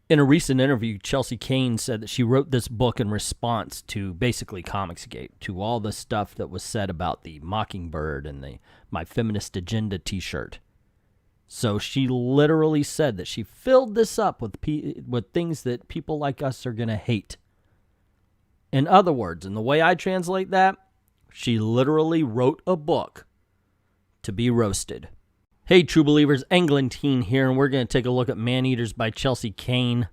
In a recent interview, CHELSEA CAIN said that she wrote this book in response to basically COMIXgate, to all the stuff that was said about the Mockingbird and the My Feminist Agenda t-shirt. So she literally said that she filled this up with things that people like us are going to hate. In other words, and the way I translate that, she literally wrote a book to be roasted. Hey, true believers, Englentine here, and we're going to take a look at Man-Eaters by CHELSEA CAIN,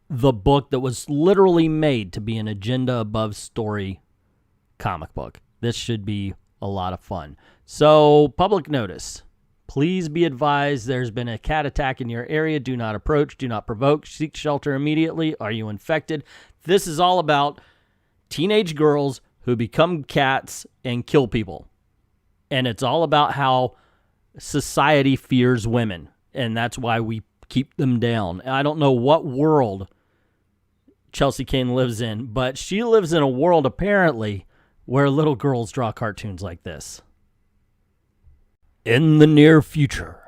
the book that was literally made to be an agenda-above story comic book. This should be a lot of fun. So, public notice. Please be advised there's been a cat attack in your area. Do not approach. Do not provoke. Seek shelter immediately. Are you infected? This is all about teenage girls who become cats and kill people. And it's all about how society fears women, and that's why we keep them down. I don't know what world CHELSEA CAIN lives in, but she lives in a world, apparently, where little girls draw cartoons like this. In the near future,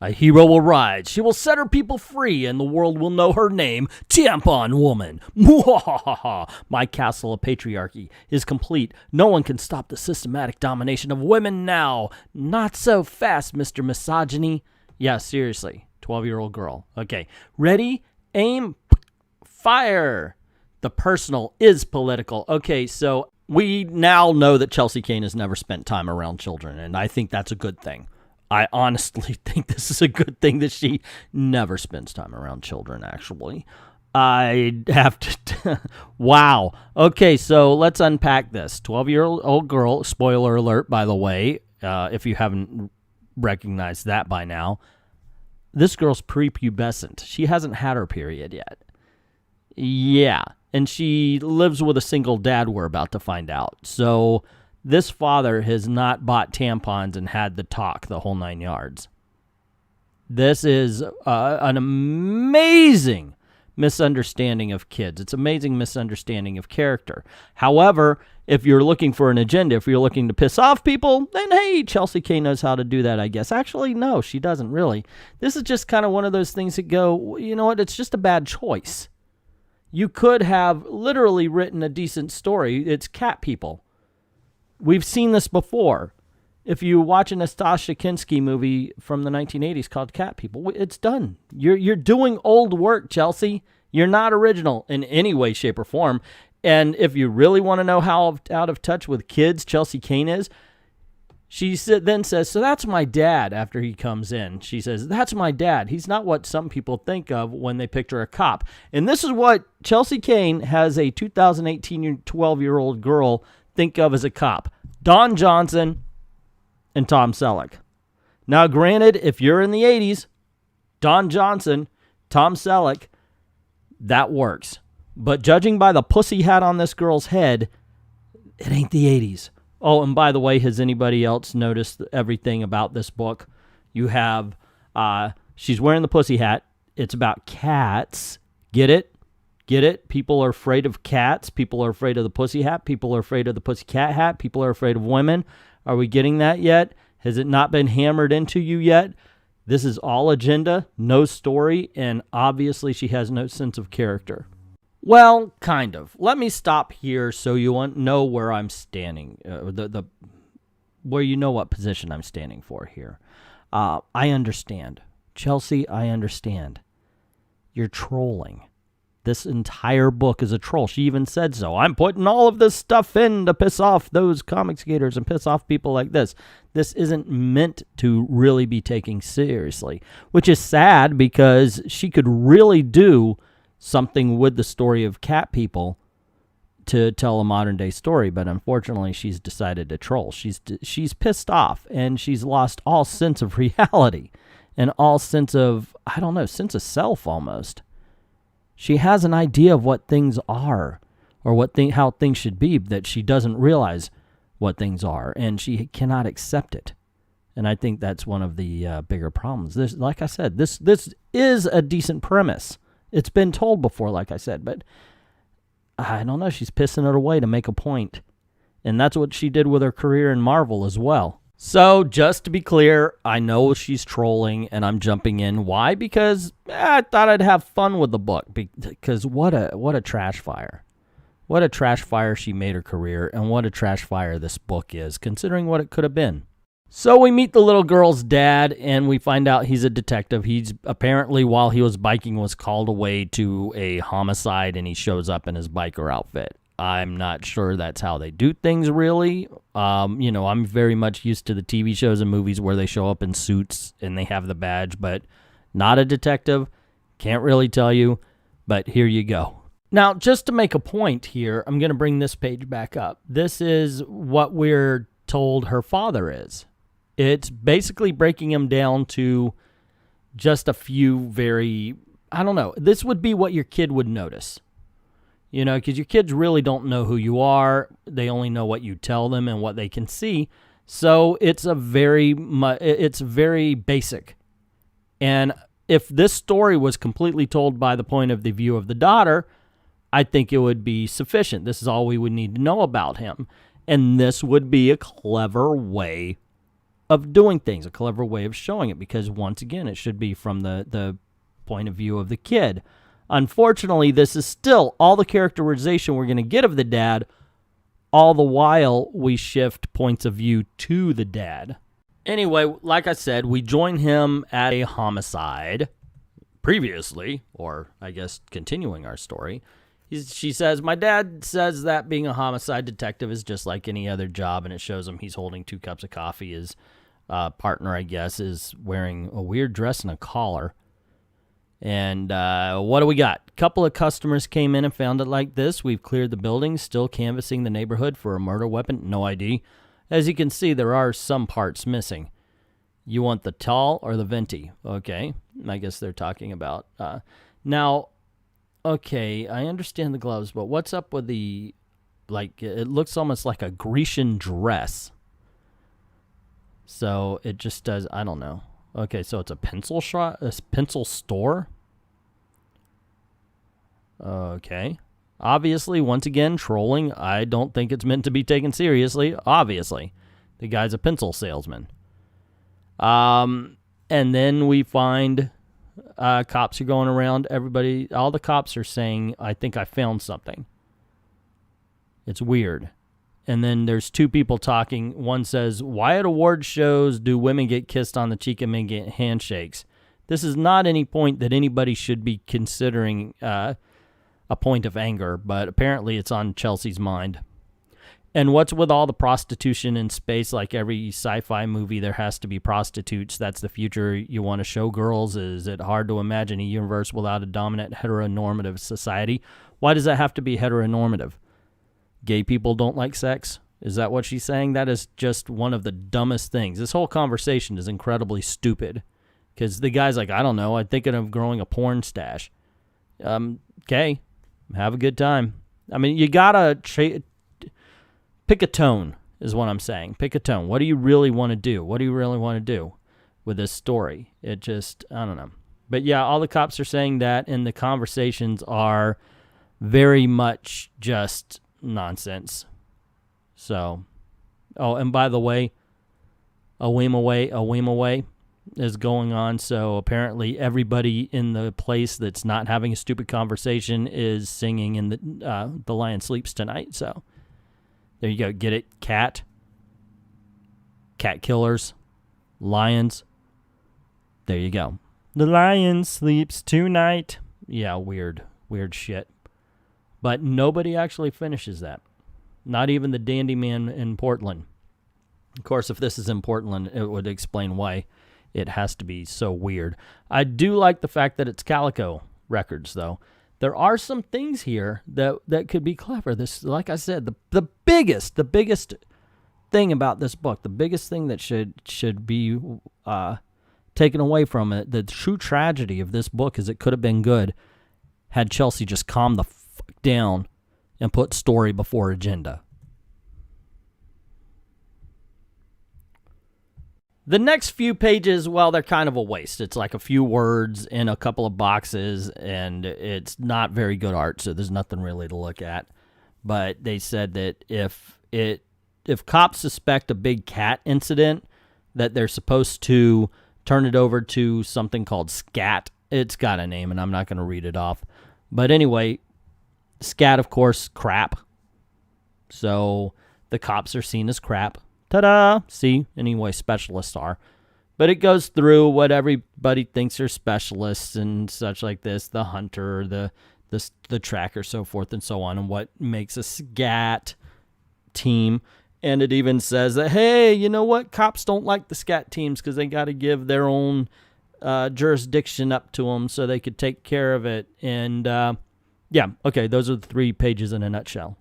a hero will rise. She will set her people free, and the world will know her name, Tampon Woman. Mwahaha! My castle of patriarchy is complete. No one can stop the systematic domination of women now. Not so fast, Mr. Misogyny. Yeah, seriously. 12-year-old girl. Okay. Ready? Aim. Fire. The personal is political. Okay, so we now know that CHELSEA CAIN has never spent time around children, and I think that's a good thing. I honestly think this is a good thing that she never spends time around children, actually. I have to... Wow. Okay, so let's unpack this. 12-year-old girl, spoiler alert, by the way, if you haven't recognized that by now. This girl's prepubescent. She hasn't had her period yet. Yeah, and she lives with a single dad, we're about to find out. So this father has not bought tampons and had the talk the whole 9 yards. This is an amazing misunderstanding of kids. It's amazing misunderstanding of character. However, if you're looking for an agenda, if you're looking to piss off people, then hey, CHELSEA CAIN knows how to do that, I guess. Actually, no, she doesn't really. This is just kind of one of those things that go, you know what, it's just a bad choice. You could have literally written a decent story. It's cat people. We've seen this before. If you watch a Nastassja Kinski movie from the 1980s called Cat People, it's done. You're doing old work, CHELSEA. You're not original in any way, shape, or form. And if you really want to know how out of touch with kids CHELSEA CAIN is, she then says, so that's my dad after he comes in. She says, that's my dad. He's not what some people think of when they picture a cop. And this is what CHELSEA CAIN has a 2018 12-year-old girl think of as a cop. Don Johnson and Tom Selleck. Now, granted, if you're in the 80s, Don Johnson, Tom Selleck, that works. But judging by the pussy hat on this girl's head, it ain't the 80s. Oh, and by the way, has anybody else noticed everything about this book? You have, she's wearing the pussy hat. It's about cats. Get it? Get it? People are afraid of cats. People are afraid of the pussy hat. People are afraid of the pussycat hat. People are afraid of women. Are we getting that yet? Has it not been hammered into you yet? This is all agenda, no story, and obviously she has no sense of character. Well, kind of. Let me stop here so you know where I'm standing, where you know what position I'm standing for here. I understand. CHELSEA, I understand. You're trolling. This entire book is a troll. She even said so. I'm putting all of this stuff in to piss off those comics gators and piss off people like this. This isn't meant to really be taken seriously, which is sad because she could really do something with the story of cat people to tell a modern day story, but unfortunately she's decided to troll. She's pissed off and she's lost all sense of reality and all sense of, I don't know, sense of self almost. She has an idea of what things are or how things should be, that she doesn't realize what things are, and she cannot accept it. And I think that's one of the bigger problems. This, like I said, this is a decent premise. It's been told before, like I said, but I don't know. She's pissing it away to make a point. And that's what she did with her career in Marvel as well. So, just to be clear, I know she's trolling and I'm jumping in. Why? Because I thought I'd have fun with the book. Because what a trash fire. What a trash fire she made her career, and what a trash fire this book is, considering what it could have been. So we meet the little girl's dad, and we find out he's a detective. He's apparently, while he was biking, was called away to a homicide, and he shows up in his biker outfit. I'm not sure that's how they do things, really. I'm very much used to the TV shows and movies where they show up in suits and they have the badge, but not a detective. Can't really tell you, but here you go. Now, just to make a point here, I'm going to bring this page back up. This is what we're told her father is. It's basically breaking him down to just a few this would be what your kid would notice. Because your kids really don't know who you are. They only know what you tell them and what they can see. So it's very basic. And if this story was completely told by the point of the view of the daughter, I think it would be sufficient. This is all we would need to know about him. And this would be a clever way of doing things, a clever way of showing it, because once again, it should be from the point of view of the kid. Unfortunately, this is still all the characterization we're going to get of the dad, all the while we shift points of view to the dad. Anyway, like I said, we join him at a homicide previously, or I guess continuing our story. She says, my dad says that being a homicide detective is just like any other job, and it shows him he's holding 2 cups of coffee. His partner, I guess, is wearing a weird dress and a collar. And what do we got? Couple of customers came in and found it like this. We've cleared the building, still canvassing the neighborhood for a murder weapon. No ID. As you can see, there are some parts missing. You want the tall or the venti? Okay, I guess they're talking about. Now, okay, I understand the gloves, but what's up with the, it looks almost like a Grecian dress. So it just does, I don't know. Okay, so it's a pencil store. Okay. Obviously, once again, trolling. I don't think it's meant to be taken seriously. Obviously. The guy's a pencil salesman. And then we find cops are going around. All the cops are saying, I think I found something. It's weird. And then there's 2 people talking. One says, why at award shows do women get kissed on the cheek and men get handshakes? This is not any point that anybody should be considering a point of anger, but apparently it's on Chelsea's mind. And what's with all the prostitution in space? Like every sci-fi movie, there has to be prostitutes. That's the future you want to show girls. Is it hard to imagine a universe without a dominant heteronormative society? Why does that have to be heteronormative? Gay people don't like sex? Is that what she's saying? That is just one of the dumbest things. This whole conversation is incredibly stupid. Because the guy's like, I don't know, I'm thinking of growing a porn stash. Okay, have a good time. I mean, you gotta pick a tone, is what I'm saying. Pick a tone. What do you really want to do? What do you really want to do with this story? It just, I don't know. But yeah, all the cops are saying that, and the conversations are very much just nonsense. So, oh, and by the way, a whim away is going on. So apparently everybody in the place that's not having a stupid conversation is singing in the Lion Sleeps Tonight. So there you go. Get it? Cat killers, lions. There you go. The lion sleeps tonight. Yeah, weird shit. But nobody actually finishes that. Not even the dandy man in Portland. Of course, if this is in Portland, it would explain why it has to be so weird. I do like the fact that it's Calico Records, though. There are some things here that could be clever. This, like I said, the biggest thing about this book, the biggest thing that should be taken away from it, the true tragedy of this book is it could have been good had Chelsea just calmed the fuck down and put story before agenda. The next few pages, well, they're kind of a waste. It's like a few words in a couple of boxes, and it's not very good art, so there's nothing really to look at. But they said that if cops suspect a big cat incident, that they're supposed to turn it over to something called SCAT. It's got a name, and I'm not going to read it off. But anyway, SCAT, of course, crap. So the cops are seen as crap. Ta-da! See? Anyway, specialists are. But it goes through what everybody thinks are specialists and such like this, the hunter, the tracker, so forth and so on, and what makes a SCAT team. And it even says that, hey, you know what? Cops don't like the SCAT teams because they got to give their own jurisdiction up to them so they could take care of it. And yeah, okay, those are the 3 pages in a nutshell.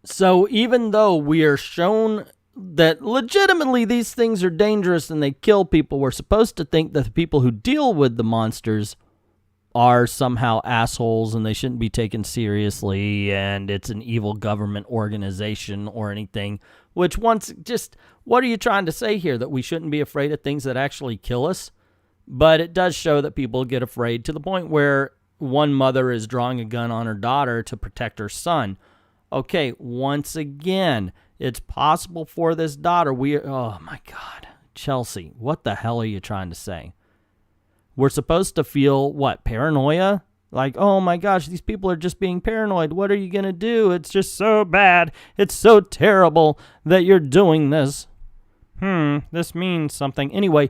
So even though we are shown that legitimately these things are dangerous and they kill people, we're supposed to think that the people who deal with the monsters are somehow assholes and they shouldn't be taken seriously and it's an evil government organization or anything, which what are you trying to say here? That we shouldn't be afraid of things that actually kill us? But it does show that people get afraid to the point where one mother is drawing a gun on her daughter to protect her son. Okay, once again, it's possible for this daughter. Oh my God, Chelsea, what the hell are you trying to say? We're supposed to feel, what, paranoia? Like, oh my gosh, these people are just being paranoid. What are you going to do? It's just so bad. It's so terrible that you're doing this. This means something. Anyway,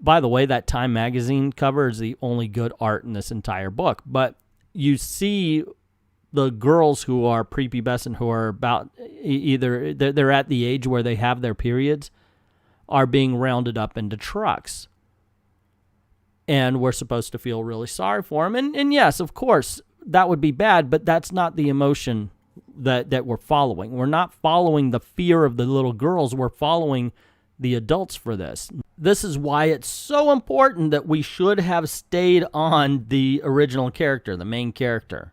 by the way, that Time magazine cover is the only good art in this entire book. But you see the girls who are prepubescent, who are about either they're at the age where they have their periods, are being rounded up into trucks. And we're supposed to feel really sorry for them. And yes, of course, that would be bad, but that's not the emotion that we're following. We're not following the fear of the little girls. We're following the adults for this. This is why it's so important that we should have stayed on the original character, the main character.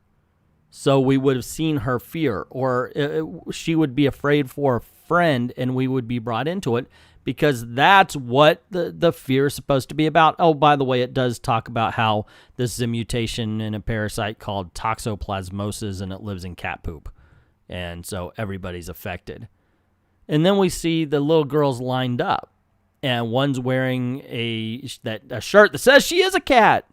So we would have seen her fear, or she would be afraid for a friend and we would be brought into it, because that's what the fear is supposed to be about. Oh, by the way, it does talk about how this is a mutation in a parasite called Toxoplasmosis, and it lives in cat poop. And so everybody's affected. And then we see the little girls lined up, and one's wearing a shirt that says she is a cat.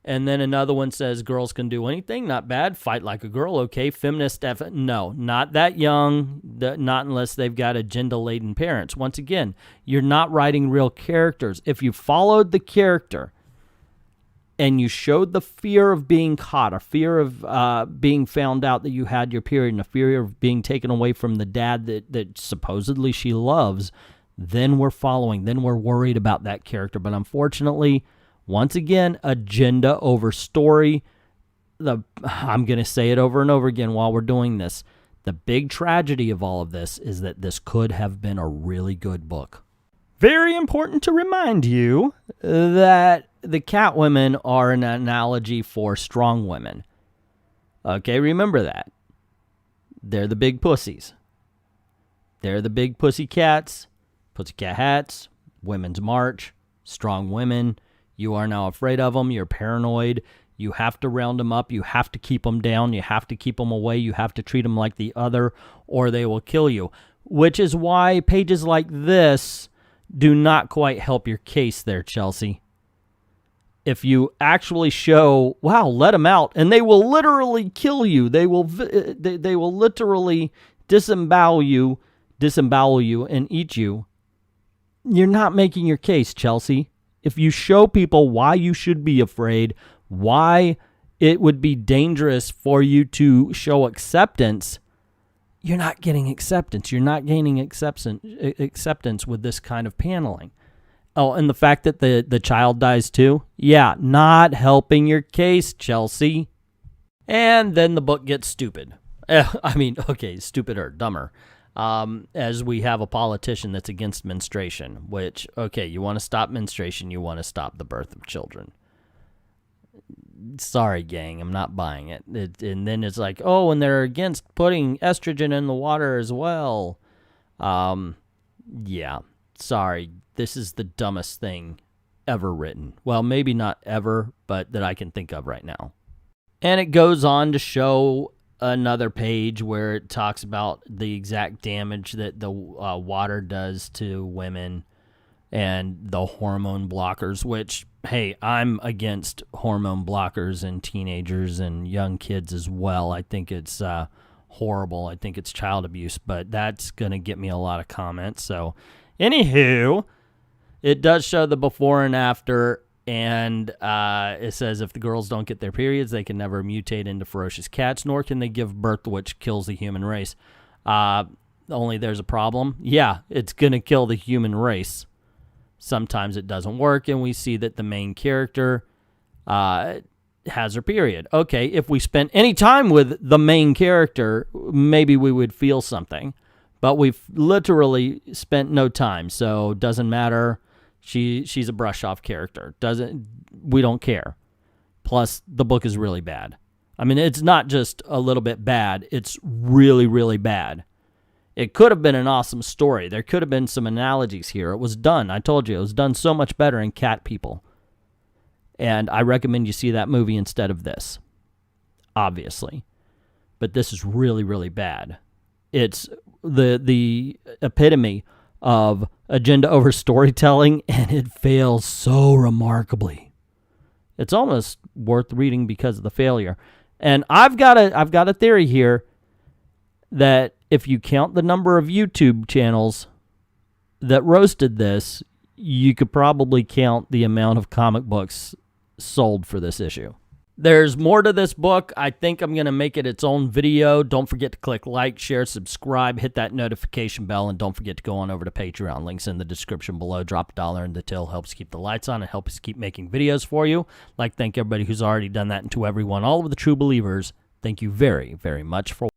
And then another one says girls can do anything, not bad, fight like a girl, okay, feminist, no, not that young, not unless they've got agenda-laden parents. Once again, you're not writing real characters. If you followed the character and you showed the fear of being caught, a fear of being found out that you had your period, and a fear of being taken away from the dad that supposedly she loves, then we're following, then we're worried about that character. But unfortunately, once again, agenda over story. I'm going to say it over and over again while we're doing this. The big tragedy of all of this is that this could have been a really good book. Very important to remind you that the cat women are an analogy for strong women. Okay, remember that. They're the big pussies. They're the big pussycats, pussycat hats, women's march, strong women. You are now afraid of them. You're paranoid. You have to round them up. You have to keep them down. You have to keep them away. You have to treat them like the other, or they will kill you. Which is why pages like this do not quite help your case there, Chelsea. If you actually show, wow, let them out, and they will literally kill you. They will literally disembowel you and eat you. You're not making your case, Chelsea. If you show people why you should be afraid, why it would be dangerous for you to show acceptance, you're not getting acceptance. You're not gaining acceptance with this kind of paneling. Oh, and the fact that the child dies too? Yeah, not helping your case, Chelsea. And then the book gets stupid. Stupid or dumber. As we have a politician that's against menstruation, which, okay, you want to stop menstruation, you want to stop the birth of children. Sorry, gang, I'm not buying it. And then it's like, oh, and they're against putting estrogen in the water as well. Yeah, sorry, this is the dumbest thing ever written. Well, maybe not ever, but that I can think of right now. And it goes on to show another page where it talks about the exact damage that the water does to women. and the hormone blockers, which, hey, I'm against hormone blockers in teenagers and young kids as well. I think it's horrible. I think it's child abuse, but that's going to get me a lot of comments. So, anywho, it does show the before and after, and it says if the girls don't get their periods, they can never mutate into ferocious cats, nor can they give birth, which kills the human race. Only there's a problem. Yeah, it's going to kill the human race. Sometimes it doesn't work, and we see that the main character has her period. Okay, if we spent any time with the main character, maybe we would feel something. But we've literally spent no time, so doesn't matter. She's a brush-off character. We don't care. Plus, the book is really bad. I mean, it's not just a little bit bad. It's really, really bad. It could have been an awesome story. There could have been some analogies here. It was done. I told you, it was done so much better in Cat People. And I recommend you see that movie instead of this, obviously. But this is really, really bad. It's the epitome of agenda over storytelling, and it fails so remarkably. It's almost worth reading because of the failure. And I've got a theory here that if you count the number of YouTube channels that roasted this, you could probably count the amount of comic books sold for this issue. There's more to this book. I think I'm going to make it its own video. Don't forget to click like, share, subscribe, hit that notification bell, and don't forget to go on over to Patreon. Links in the description below. Drop $1 in the till. Helps keep the lights on and helps us keep making videos for you. Like, thank everybody who's already done that, and to everyone, all of the true believers, thank you very, very much for